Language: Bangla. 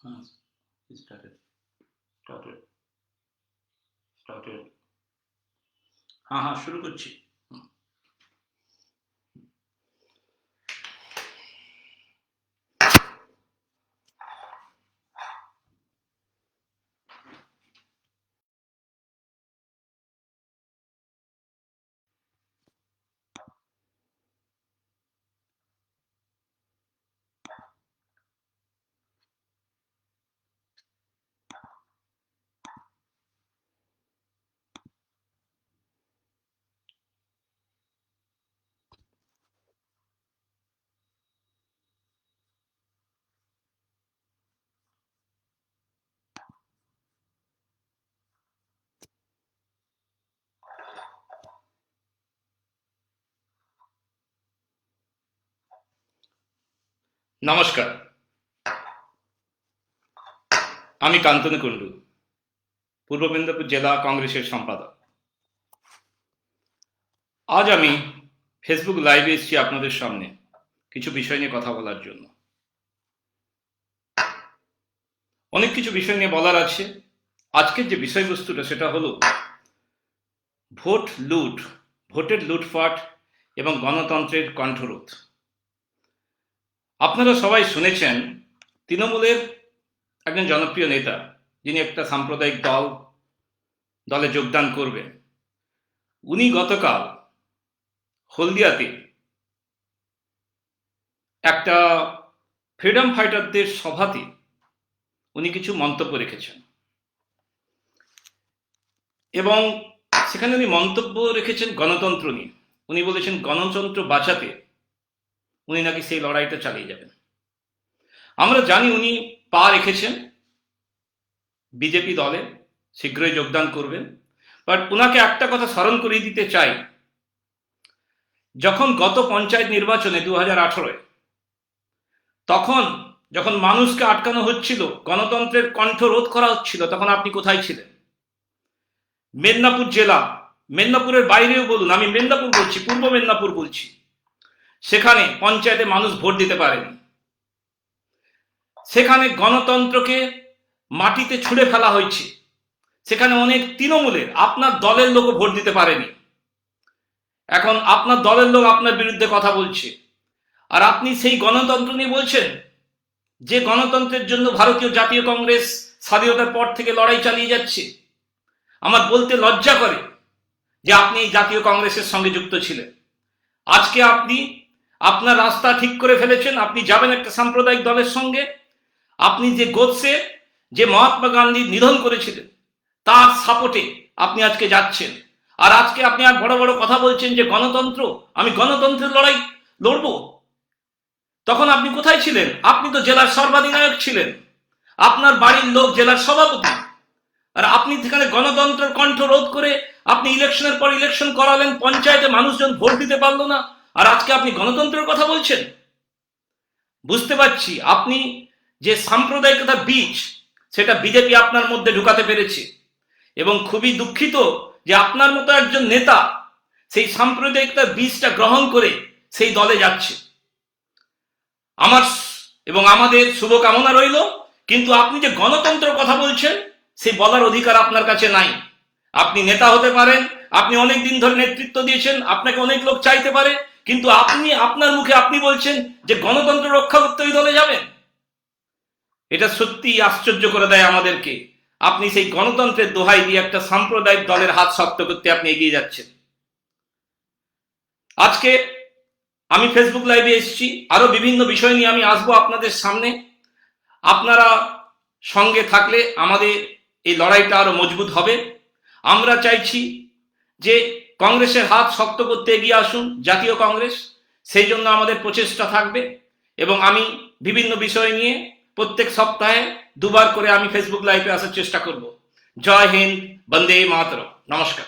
हाँ, started, started, started. हाँ हाँ शुरू করছি। নমস্কার, আমি কান্তনু কুণ্ডু, পূর্ব মেদিনীপুর জেলা কংগ্রেসের সম্পাদক। আজ আমি ফেসবুক লাইভে এসেছি আপনাদের সামনে কিছু বিষয় নিয়ে কথা বলার জন্য। অনেক কিছু বিষয় নিয়ে বলার আছে। আজকের যে বিষয়বস্তুটা সেটা হলো ভোট লুট, ভোটের লুটপাট এবং গণতন্ত্রের কণ্ঠরোধ। আপনারা সবাই শুনেছেন তৃণমূলের একজন জনপ্রিয় নেতা, যিনি একটা সাম্প্রদায়িক দলে যোগদান করবেন, উনি গতকাল হলদিয়াতে একটা ফ্রিডম ফাইটারদের সভাতে উনি কিছু মন্তব্য রেখেছেন এবং সেখানে উনি মন্তব্য রেখেছেন গণতন্ত্র নিয়ে। উনি বলেছেন গণতন্ত্র বাঁচাতে উনি নাকি সেই লড়াইটা চালিয়ে যাবেন। আমরা জানি উনি পা রেখেছেন বিজেপি দলে, শীঘ্রই যোগদান করবেন। বাট ওনাকে একটা কথা স্মরণ করিয়ে দিতে চাই, যখন গত পঞ্চায়েত নির্বাচনে 2018-এ তখন যখন মানুষকে আটকানো হচ্ছিল, গণতন্ত্রের কণ্ঠ রোধ করা হচ্ছিল, তখন আপনি কোথায় ছিলেন? মেদিনীপুর জেলা, মেদিনীপুরের বাইরেও বলুন, আমি মেদিনীপুর বলছি, পূর্ব মেদিনীপুর বলছি, সেখানে পঞ্চায়েতে মানুষ ভোট দিতে পারেনি। সেখানে গণতন্ত্রকে মাটিতে ছুঁড়ে ফেলা হয়েছে। সেখানে অনেক তৃণমূলের, আপনার দলের লোকও ভোট দিতে পারেনি। এখন আপনার দলের লোক আপনার বিরুদ্ধে কথা বলছে, আর আপনি সেই গণতন্ত্র নিয়ে বলছেন যে গণতন্ত্রের জন্য ভারতীয় জাতীয় কংগ্রেস স্বাধীনতার পর থেকে লড়াই চালিয়ে যাচ্ছে। আমার বলতে লজ্জা করে যে আপনি এই জাতীয় কংগ্রেসের সঙ্গে যুক্ত ছিলেন। আজকে আপনি আপনার রাস্তা ঠিক করে ফেলেছেন, আপনি যাবেন একটা সাম্প্রদায়িক দলের সঙ্গে। আপনি যে গোডসে, যে মহাত্মা গান্ধী নিধন করেছিলেন, তার সাপোর্টে আপনি আজকে যাচ্ছেন। আর আজকে আপনি আর বড় বড় কথা বলছেন যে গণতন্ত্র, আমি গণতন্ত্রের লড়াই লড়ব। তখন আপনি কোথায় ছিলেন? আপনি তো জেলার সর্বাধিনায়ক ছিলেন, আপনার বাড়ির লোক জেলার সভাপতি, আর আপনি সেখানে গণতন্ত্রের কণ্ঠ রোধ করে আপনি ইলেকশনের পর ইলেকশন করালেন, পঞ্চায়েতে মানুষজন ভোট দিতে পারলো না, আর আজকে আপনি গণতন্ত্রের কথা বলছেন। বুঝতে পারছি আপনি যে সাম্প্রদায়িকতার বীজ, সেটা বিজেপি আপনার মধ্যে ঢুকাতে পেরেছে, এবং খুবই দুঃখিত যে আপনার মতো একজন নেতা সেই সাম্প্রদায়িকতার বীজটা গ্রহণ করে সেই দলে যাচ্ছে। আমার এবং আমাদের শুভকামনা রইল, কিন্তু আপনি যে গণতন্ত্রের কথা বলছেন সেই বলার অধিকার আপনার কাছে নাই। আপনি নেতা হতে পারেন, আপনি অনেক দিন ধরে নেতৃত্ব দিয়েছেন, আপনাকে অনেক লোক চাইতে পারে, কিন্তু আপনি আপনার মুখে আপনি বলছেন যে গণতন্ত্র রক্ষা করতে ওই দলে যাবেন। এটা সত্যি আশ্চর্য করে দেয় আমাদেরকে। আপনি সেই গণতন্ত্রের দোহাই দিয়ে একটা সাম্প্রদায়িক দলের হাত শক্ত করতে আপনি এগিয়ে যাচ্ছেন। আজকে আমি ফেসবুক লাইভে এসেছি, আরো বিভিন্ন বিষয় নিয়ে আমি আসবো আপনাদের সামনে। আপনারা সঙ্গে থাকলে আমাদের এই লড়াইটা আরো মজবুত হবে। আমরা চাইছি যে কংগ্রেসের হাত শক্ত করতে এগিয়ে আসুন জাতীয় কংগ্রেস, সেই জন্য আমাদের প্রচেষ্টা থাকবে। এবং আমি বিভিন্ন বিষয় নিয়ে প্রত্যেক সপ্তাহে 2বার করে আমি ফেসবুক লাইভে আসার চেষ্টা করব। জয় হিন্দ, বন্দে মাতরম। নমস্কার।